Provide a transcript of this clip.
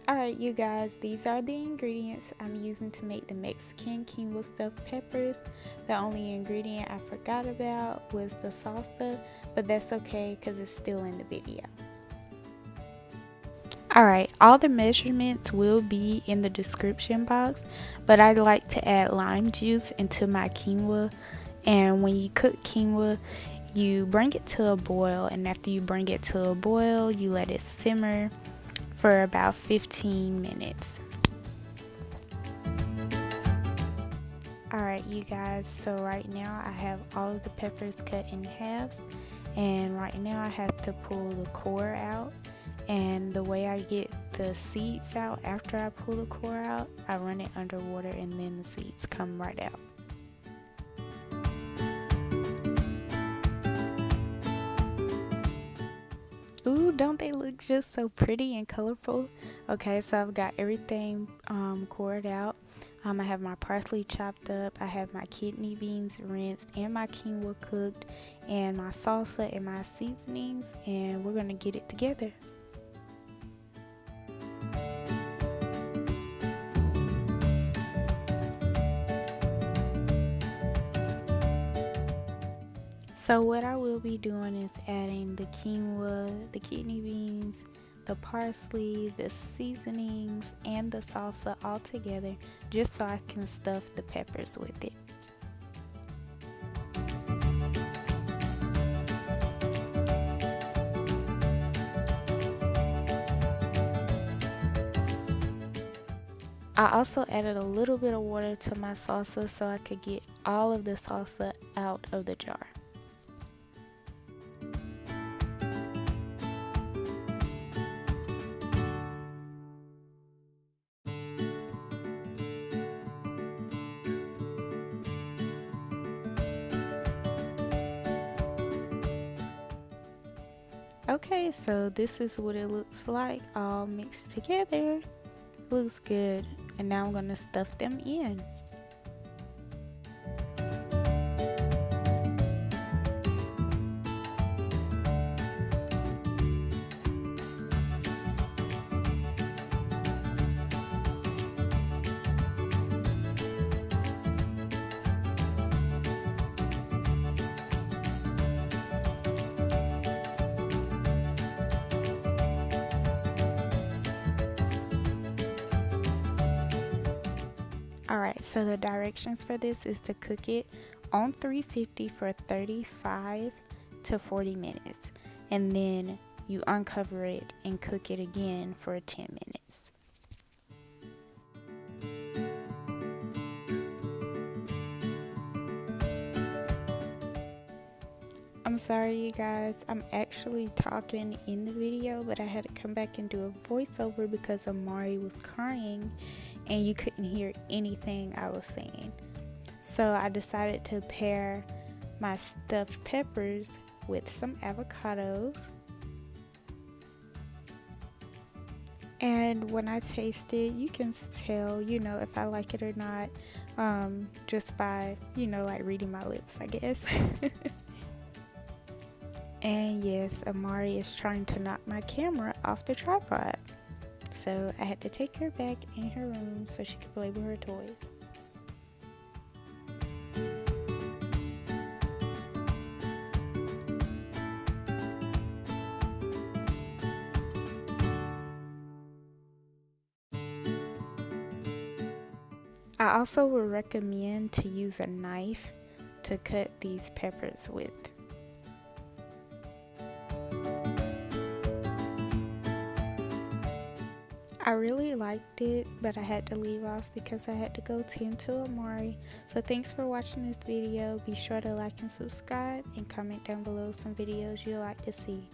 Alright, you guys, these are the ingredients I'm using to make the Mexican quinoa stuffed peppers. The only ingredient I forgot about was the salsa, but that's okay because it's still in the video. Alright, all the measurements will be in the description box, but I like to add lime juice into my quinoa. And when you cook quinoa, you bring it to a boil, and after you bring it to a boil, you let it simmer for about 15 minutes. Alright, you guys, so right now I have all of the peppers cut in halves, and right now I have to pull the core out. And the way I get the seeds out after I pull the core out, I run it underwater and then the seeds come right out. Ooh, don't they look just so pretty and colorful? Okay, so I've got everything cored out. I have my parsley chopped up, I have my kidney beans rinsed and my quinoa cooked, and my salsa and my seasonings, and we're gonna get it together. So what I will be doing is adding the quinoa, the kidney beans, the parsley, the seasonings, and the salsa all together just so I can stuff the peppers with it. I also added a little bit of water to my salsa so I could get all of the salsa out of the jar. Okay, so this is what it looks like all mixed together. Looks good. And now I'm going to stuff them in. Alright, so the directions for this is to cook it on 350 for 35 to 40 minutes. And then you uncover it and cook it again for 10 minutes. I'm sorry you guys, I'm actually talking in the video, but I had to come back and do a voiceover because Amari was crying and you couldn't hear anything I was saying. So I decided to pair my stuffed peppers with some avocados. And when I taste it, you can tell, if I like it or not, just by, like reading my lips, I guess. And yes, Amari is trying to knock my camera off the tripod. So I had to take her back in her room so she could play with her toys. I also would recommend to use a knife to cut these peppers with. I really liked it, but I had to leave off because I had to go tend to Amari. So thanks for watching this video. Be sure to like and subscribe and comment down below some videos you'd like to see.